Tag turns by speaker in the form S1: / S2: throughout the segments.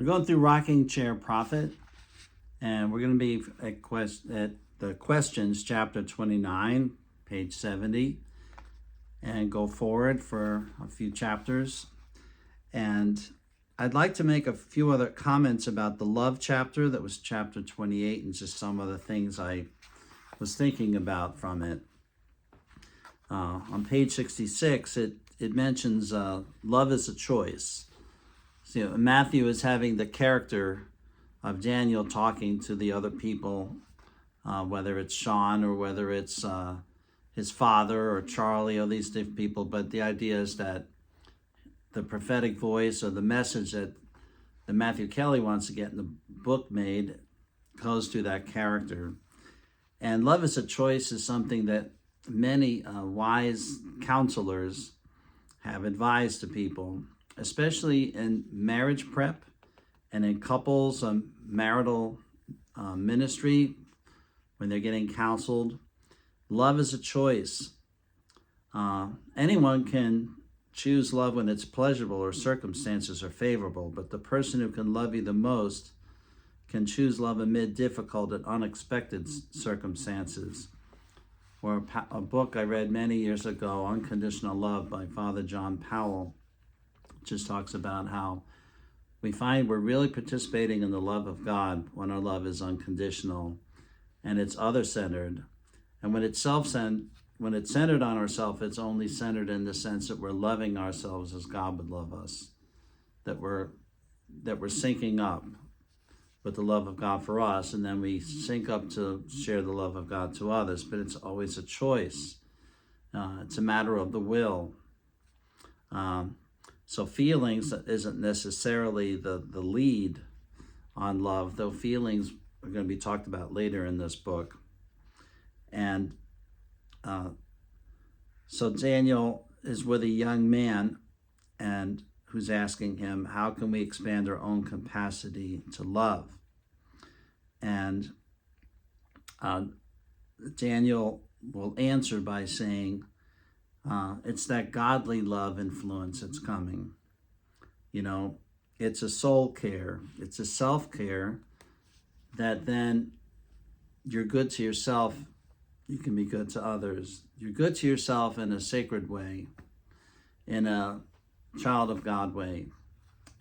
S1: going through Rocking Chair Prophet, and we're going to be at the Questions, chapter 29, page 70, and go forward for a few chapters. And I'd like to make a few other comments about the love chapter that was chapter 28 and just some of the things I was thinking about from it. On page 66, it mentions love is a choice. So, Matthew is having the character of Daniel talking to the other people, whether it's Sean or whether it's his father or Charlie or these different people. But the idea is that the prophetic voice or the message that Matthew Kelly wants to get in the book made goes to that character. And love is a choice is something that many wise counselors have advised to people, especially in marriage prep and in couples marital ministry when they're getting counseled. Love is a choice. Anyone can choose love when it's pleasurable or circumstances are favorable, but the person who can love you the most can choose love amid difficult and unexpected circumstances. Or a book I read many years ago, Unconditional Love by Father John Powell, just talks about how we find we're really participating in the love of God when our love is unconditional and it's other-centered. And when it's when it's centered on ourselves, it's only centered in the sense that we're loving ourselves as God would love us, that we're syncing up with the love of God for us, and then we sync up to share the love of God to others. But it's always a choice. It's a matter of the will. So feelings isn't necessarily the lead on love, though feelings are going to be talked about later in this book. And so Daniel is with a young man and who's asking him, how can we expand our own capacity to love? And Daniel will answer by saying, it's that godly love influence that's coming. You know, it's a soul care. It's a self-care that then you're good to yourself. You can be good to others. You're good to yourself in a sacred way, in a child of God way.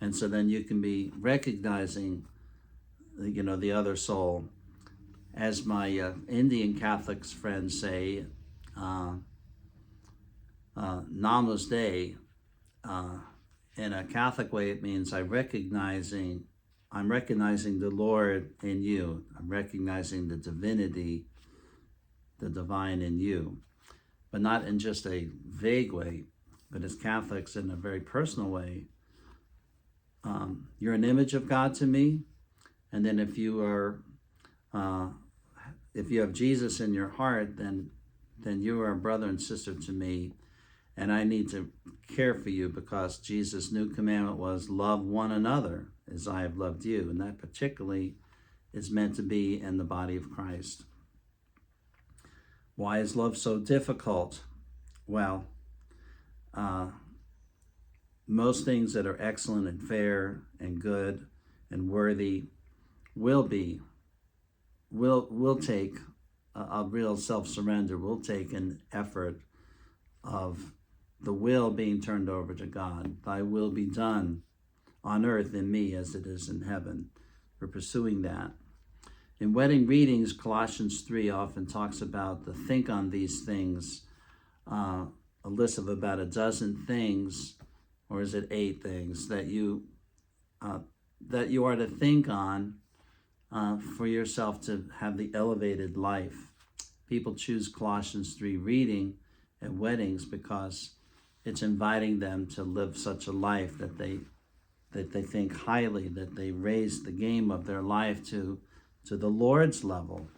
S1: And so then you can be recognizing, the other soul. As my Indian Catholics friends say, Namaste. In a Catholic way, it means I'm recognizing the Lord in you. I'm recognizing the divinity, the divine in you, but not in just a vague way, but as Catholics in a very personal way. You're an image of God to me, and then if you have Jesus in your heart, then you are a brother and sister to me, and I need to care for you because Jesus' new commandment was love one another as I have loved you, and that particularly is meant to be in the body of Christ. Why is love so difficult? Well, most things that are excellent and fair and good and worthy will take a real self-surrender, will take an effort of the will being turned over to God. Thy will be done on earth in me as it is in heaven. We're pursuing that. In wedding readings, Colossians 3 often talks about the think on these things, a list of about a dozen things, or is it 8 things that you are to think on for yourself to have the elevated life. People choose Colossians 3 reading at weddings because it's inviting them to live such a life that they think highly, that they raise the game of their life to the Lord's level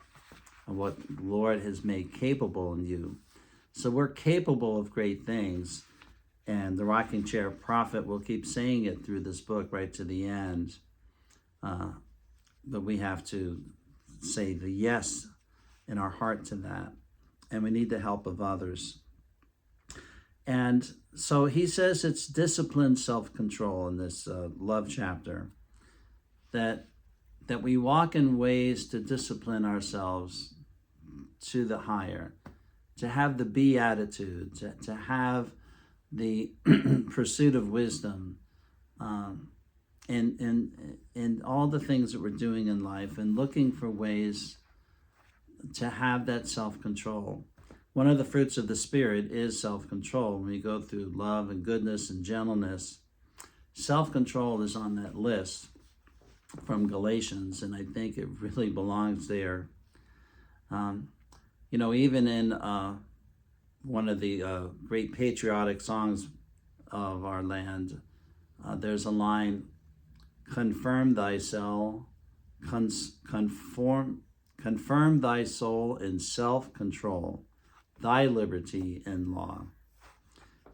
S1: of what the Lord has made capable in you. So we're capable of great things, and the Rocking Chair Prophet will keep saying it through this book right to the end. But we have to say the yes in our heart to that, and we need the help of others. And so he says it's disciplined self-control in this love chapter. that we walk in ways to discipline ourselves to the higher, to have the beatitude, to have the pursuit of wisdom, in all the things that we're doing in life, and looking for ways to have that self-control. One of the fruits of the Spirit is self-control. When we go through love and goodness and gentleness, self-control is on that list from Galatians, and I think it really belongs there. Even in one of the great patriotic songs of our land, there's a line, confirm thy soul in self-control, thy liberty in law.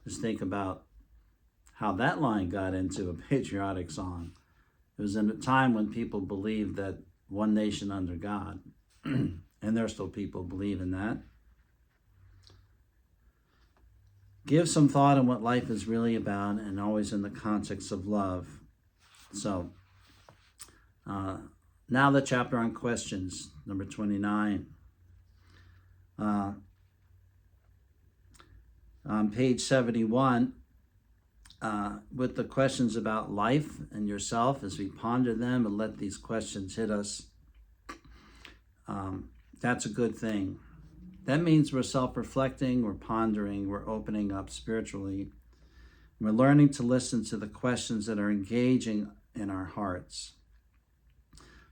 S1: Just think about how that line got into a patriotic song. It was in a time when people believed that one nation under God, and there's still people believe in that. Give some thought on what life is really about, and always in the context of love. So, now the chapter on questions, number 29. On page 71, with the questions about life and yourself, as we ponder them and let these questions hit us, that's a good thing. That means we're self-reflecting, we're pondering, we're opening up spiritually. We're learning to listen to the questions that are engaging in our hearts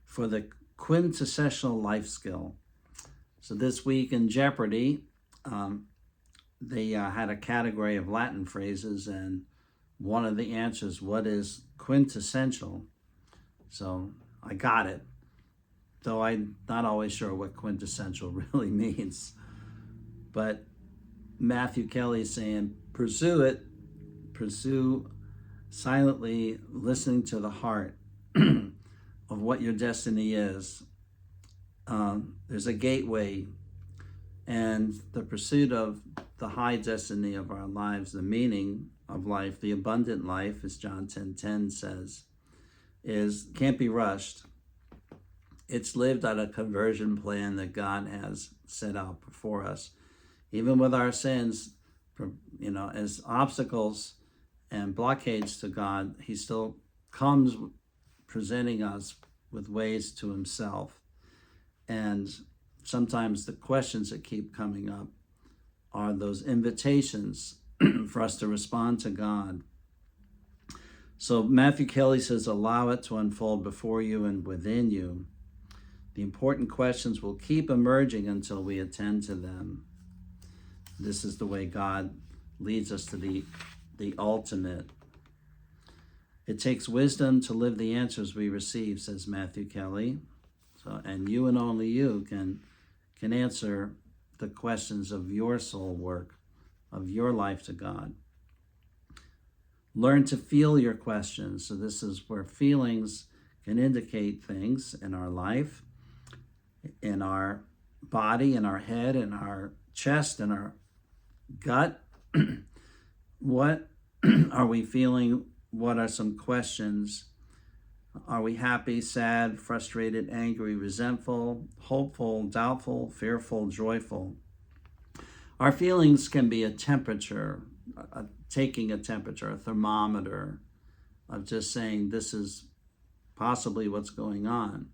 S1: for the quintessential life skill. So this week in Jeopardy, they had a category of Latin phrases, and one of the answers, what is quintessential? So I got it, though I'm not always sure what quintessential really means. But Matthew Kelly is saying, pursue it, pursue silently, listening to the heart of what your destiny is. There's a gateway, and the pursuit of the high destiny of our lives, the meaning of life, the abundant life, as John 10:10 says, can't be rushed. It's lived out a conversion plan that God has set out before us. Even with our sins, as obstacles and blockades to God, he still comes presenting us with ways to himself. And sometimes the questions that keep coming up are those invitations for us to respond to God. So Matthew Kelly says, allow it to unfold before you and within you. The important questions will keep emerging until we attend to them. This is the way God leads us to the ultimate. It takes wisdom to live the answers we receive, says Matthew Kelly. So, and you and only you can answer the questions of your soul work, of your life to God. Learn to feel your questions. So this is where feelings can indicate things in our life, in our body, in our head, in our chest, in our gut. What are we feeling? What are some questions? Are we happy, sad, frustrated, angry, resentful, hopeful, doubtful, fearful, joyful? Our feelings can be a temperature, taking a temperature, a thermometer of just saying this is possibly what's going on.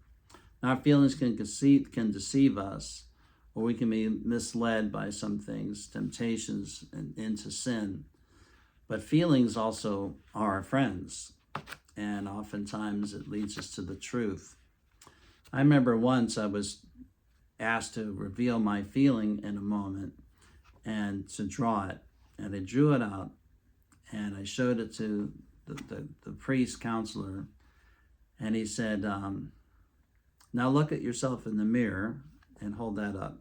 S1: Our feelings can deceive us, or we can be misled by some things, temptations, and into sin. But feelings also are our friends, and oftentimes it leads us to the truth. I remember once I was asked to reveal my feeling in a moment and to draw it, and I drew it out, and I showed it to the priest counselor, and he said, now look at yourself in the mirror and hold that up.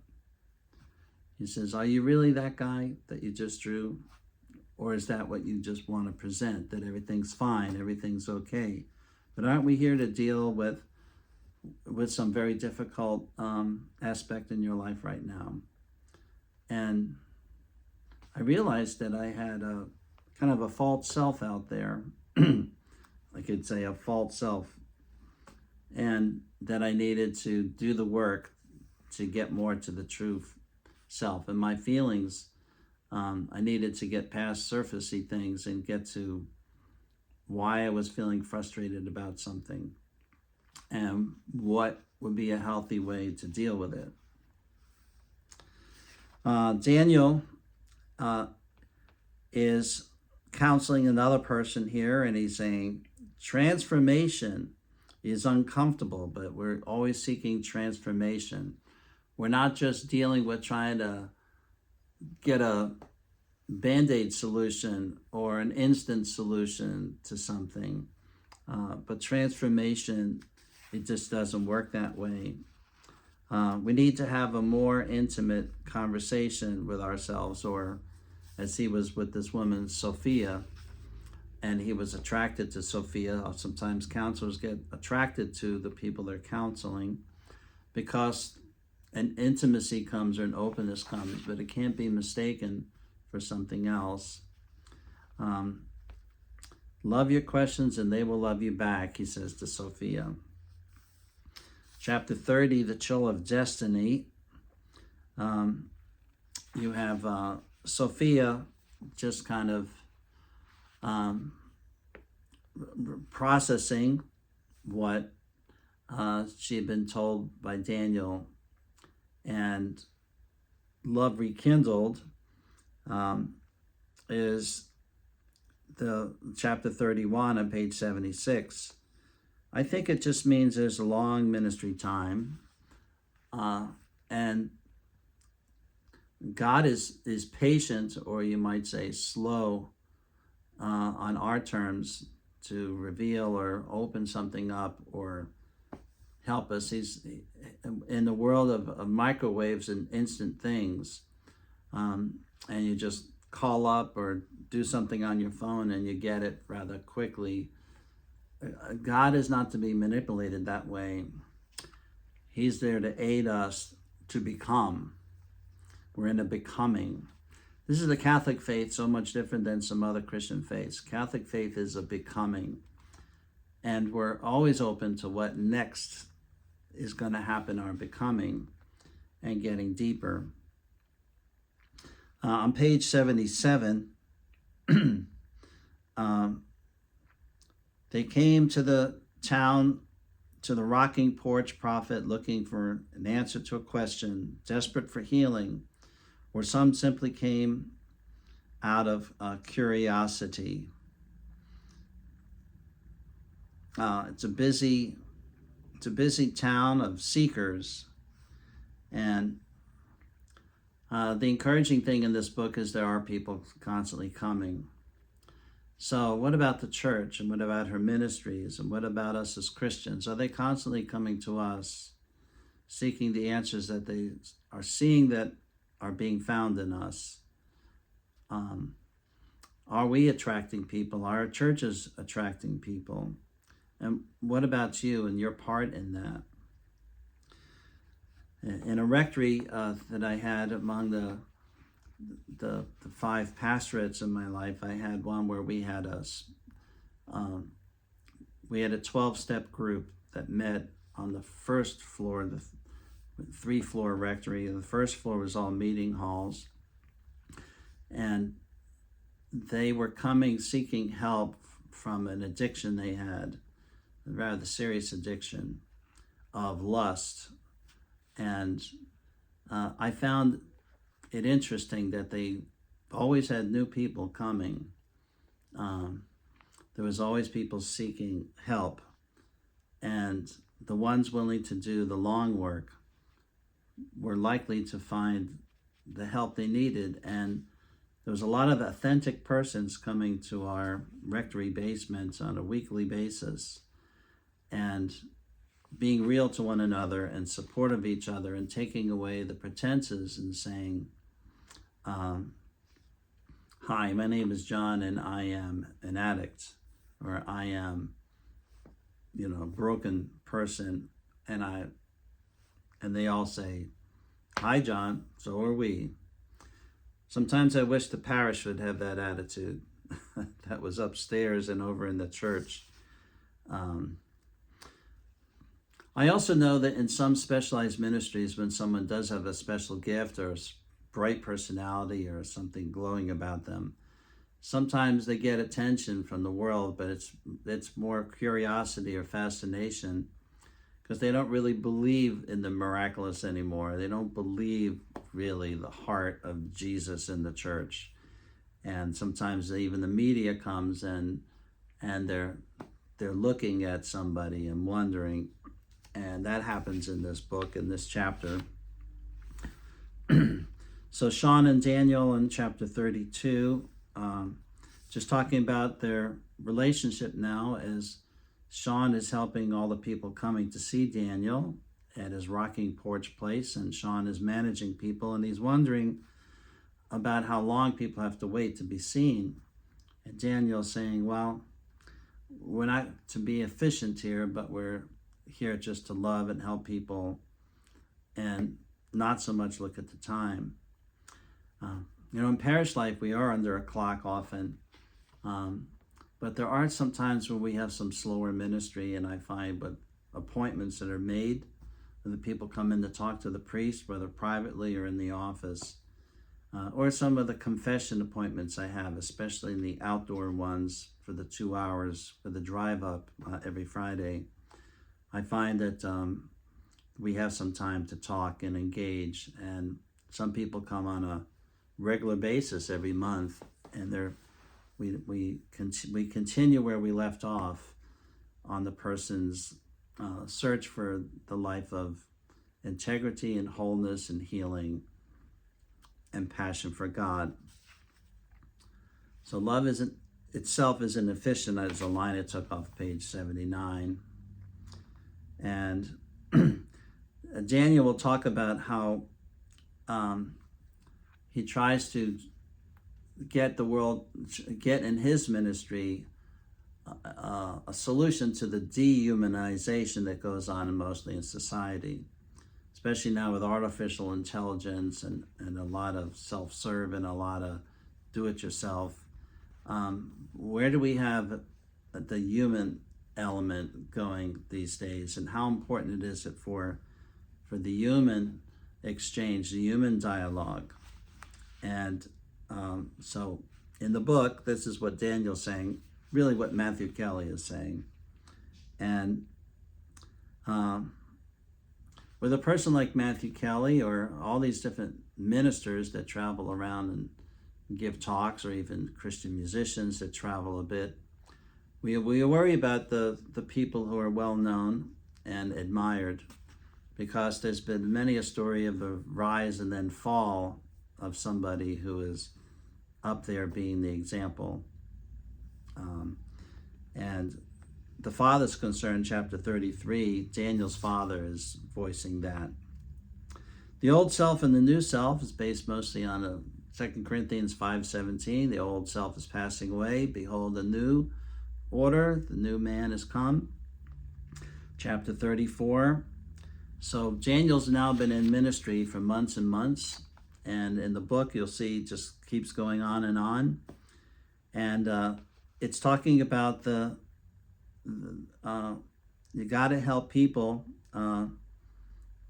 S1: He says, are you really that guy that you just drew? Or is that what you just want to present, that everything's fine, everything's okay? But aren't we here to deal with some very difficult aspect in your life right now? And I realized that I had a kind of a false self out there. I could say a false self and that I needed to do the work to get more to the true self. And my feelings, I needed to get past surfacey things and get to why I was feeling frustrated about something and what would be a healthy way to deal with it. Daniel is counseling another person here, and he's saying transformation is uncomfortable, but we're always seeking transformation. We're not just dealing with trying to get a Band-Aid solution or an instant solution to something, but transformation, it just doesn't work that way. We need to have a more intimate conversation with ourselves, or as he was with this woman, Sophia, and he was attracted to Sophia. Sometimes counselors get attracted to the people they're counseling because an intimacy comes or an openness comes, but it can't be mistaken for something else. Love your questions and they will love you back, he says to Sophia. Chapter 30, the Chill of Destiny. You have Sophia just kind of processing what she had been told by Daniel, and love rekindled is the chapter 31 on page 76. I think it just means there's a long ministry time, and God is patient, or you might say slow, on our terms to reveal or open something up or help us. He's in the world of microwaves and instant things, and you just call up or do something on your phone and you get it rather quickly. God is not to be manipulated that way. He's there to aid us to become. We're in a becoming. This is the Catholic faith, so much different than some other Christian faiths. Catholic faith is a becoming, and we're always open to what next is going to happen, our becoming and getting deeper. On page 77, they came to the town, to the rocking porch prophet, looking for an answer to a question, desperate for healing, or some simply came out of curiosity. It's a busy town of seekers, and the encouraging thing in this book is there are people constantly coming. So what about the church, and what about her ministries, and what about us as Christians? Are they constantly coming to us, seeking the answers that they are seeing that are being found in us? Are we attracting people? Are our churches attracting people? And what about you and your part in that? In a rectory that I had among the 5 pastorates in my life, I had one where we had a 12-step group that met on the first floor, the 3-floor rectory. The first floor was all meeting halls, and they were coming seeking help from an addiction they had, a rather serious addiction of lust. And I found it interesting that they always had new people coming. There was always people seeking help, and the ones willing to do the long work were likely to find the help they needed. And there was a lot of authentic persons coming to our rectory basements on a weekly basis and being real to one another and supportive of each other, and taking away the pretenses and saying, hi, my name is John and I am an addict, or I am, a broken person. And they all say, hi, John, so are we. Sometimes I wish the parish would have that attitude that was upstairs and over in the church. I also know that in some specialized ministries, when someone does have a special gift or a bright personality or something glowing about them, sometimes they get attention from the world, but it's more curiosity or fascination because they don't really believe in the miraculous anymore. They don't believe really the heart of Jesus in the church. And sometimes even the media comes and they're looking at somebody and wondering, and that happens in this book, in this chapter. So Sean and Daniel in chapter 32, just talking about their relationship now as Sean is helping all the people coming to see Daniel at his rocking porch place, and Sean is managing people, and he's wondering about how long people have to wait to be seen. And Daniel's saying, well, we're not to be efficient here, but we're here just to love and help people and not so much look at the time. In parish life, we are under a clock often, but there are some times where we have some slower ministry, and I find with appointments that are made, when the people come in to talk to the priest, whether privately or in the office, or some of the confession appointments I have, especially in the outdoor ones for the 2 hours for the drive up every Friday. I find that we have some time to talk and engage, and some people come on a regular basis every month, and we continue where we left off on the person's search for the life of integrity and wholeness and healing and passion for God. So love itself isn't efficient, as a line I took off page 79. And Daniel will talk about how he tries to get in his ministry a solution to the dehumanization that goes on mostly in society, especially now with artificial intelligence and a lot of self-serve and a lot of do-it-yourself. Where do we have the human element going these days, and how important it is for the human exchange, the human dialogue? And so in the book, this is what Daniel's saying, really what Matthew Kelly is saying. And with a person like Matthew Kelly, or all these different ministers that travel around and give talks, or even Christian musicians that travel a bit, we worry about the people who are well known and admired, because there's been many a story of a rise and then fall of somebody who is up there being the example. And the Father's concern, chapter 33, Daniel's father is voicing that. The old self and the new self is based mostly on 2 Corinthians 5:17. The old self is passing away. Behold, the new order, the new man has come. Chapter 34. So Daniel's now been in ministry for months and months. And in the book, you'll see, just keeps going on. And it's talking about you got to help people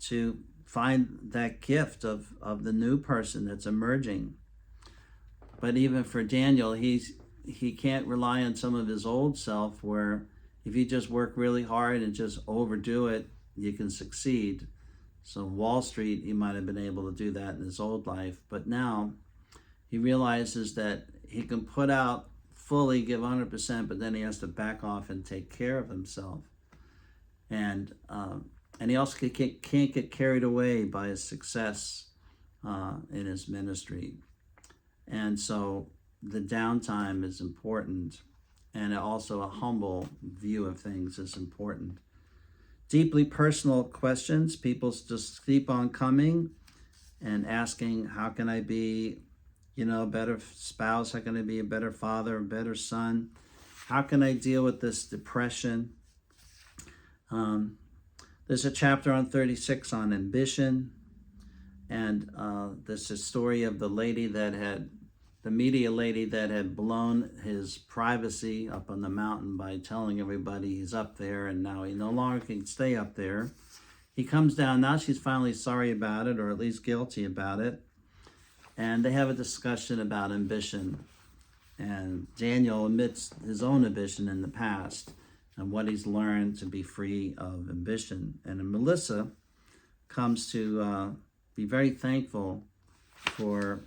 S1: to find that gift of the new person that's emerging. But even for Daniel, he can't rely on some of his old self, where if you just work really hard and just overdo it, you can succeed. So Wall Street, he might have been able to do that in his old life, but now he realizes that he can put out fully, give 100%, but then he has to back off and take care of himself. And he also can't get carried away by his success in his ministry. And so the downtime is important, and also a humble view of things is important. Deeply personal questions. People just keep on coming and asking, how can I be, a better spouse? How can I be a better father, a better son? How can I deal with this depression? There's a chapter on 36 on ambition. And there's a story of the media lady that had blown his privacy up on the mountain by telling everybody he's up there, and now he no longer can stay up there. he comes down. Now she's finally sorry about it, or at least guilty about it. And they have a discussion about ambition. And Daniel admits his own ambition in the past and what he's learned to be free of ambition. And Melissa comes to be very thankful for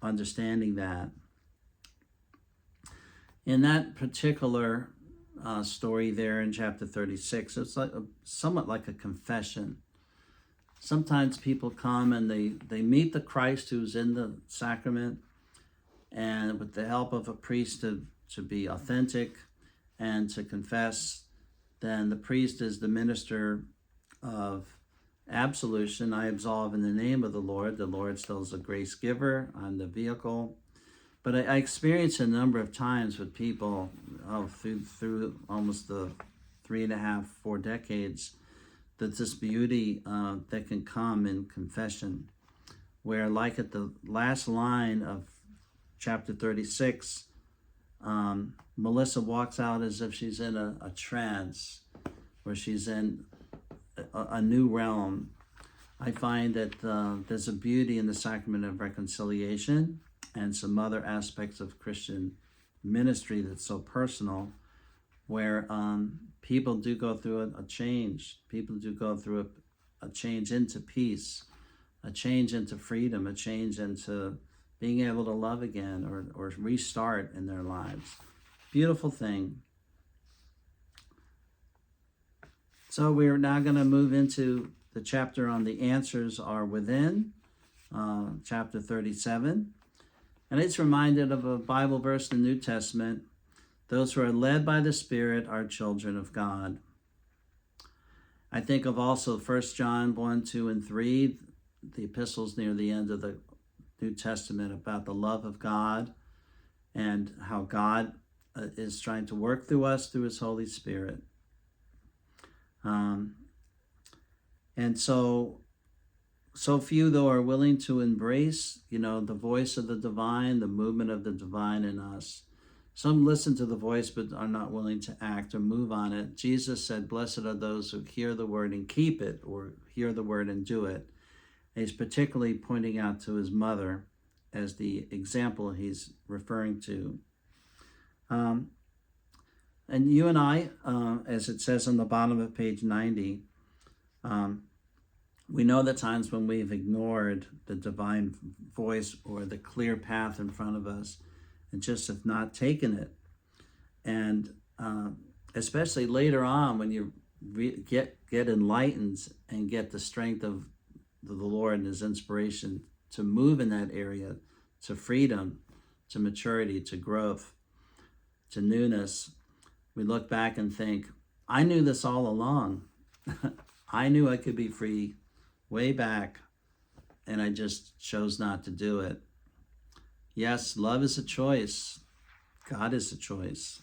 S1: understanding that. In that particular story there in chapter 36, it's like somewhat like a confession. Sometimes people come and they meet the Christ who's in the sacrament, and with the help of a priest to be authentic and to confess, then the priest is the minister of absolution. I absolve in the name of the Lord. The Lord still is a grace giver. I'm the vehicle. But I experienced a number of times with people through almost the 3.5, 4 decades, that this beauty that can come in confession, where like at the last line of chapter 36, Melissa walks out as if she's in a trance, where she's in a new realm. I find that there's a beauty in the sacrament of reconciliation and some other aspects of Christian ministry that's so personal, where people do go through a change. People do go through a change into peace, a change into freedom, a change into being able to love again, or restart in their lives. Beautiful thing. So we're now going to move into the chapter on the answers are within, chapter 37. And it's reminded of a Bible verse in the New Testament: those who are led by the Spirit are children of God. I think of also 1 John 1, 2, and 3, the epistles near the end of the New Testament, about the love of God and how God is trying to work through us through his Holy Spirit. And so few, though, are willing to embrace, the voice of the divine, the movement of the divine in us. Some listen to the voice but are not willing to act or move on it. Jesus said, blessed are those who hear the word and keep it, or hear the word and do it. And he's particularly pointing out to his mother as the example he's referring to. And you and I, as it says on the bottom of page 90, we know the times when we've ignored the divine voice or the clear path in front of us and just have not taken it. And especially later on, when you get enlightened and get the strength of the Lord and his inspiration to move in that area, to freedom, to maturity, to growth, to newness, we look back and think, I knew this all along. I knew I could be free way back, and I just chose not to do it. Yes, love is a choice. God is a choice.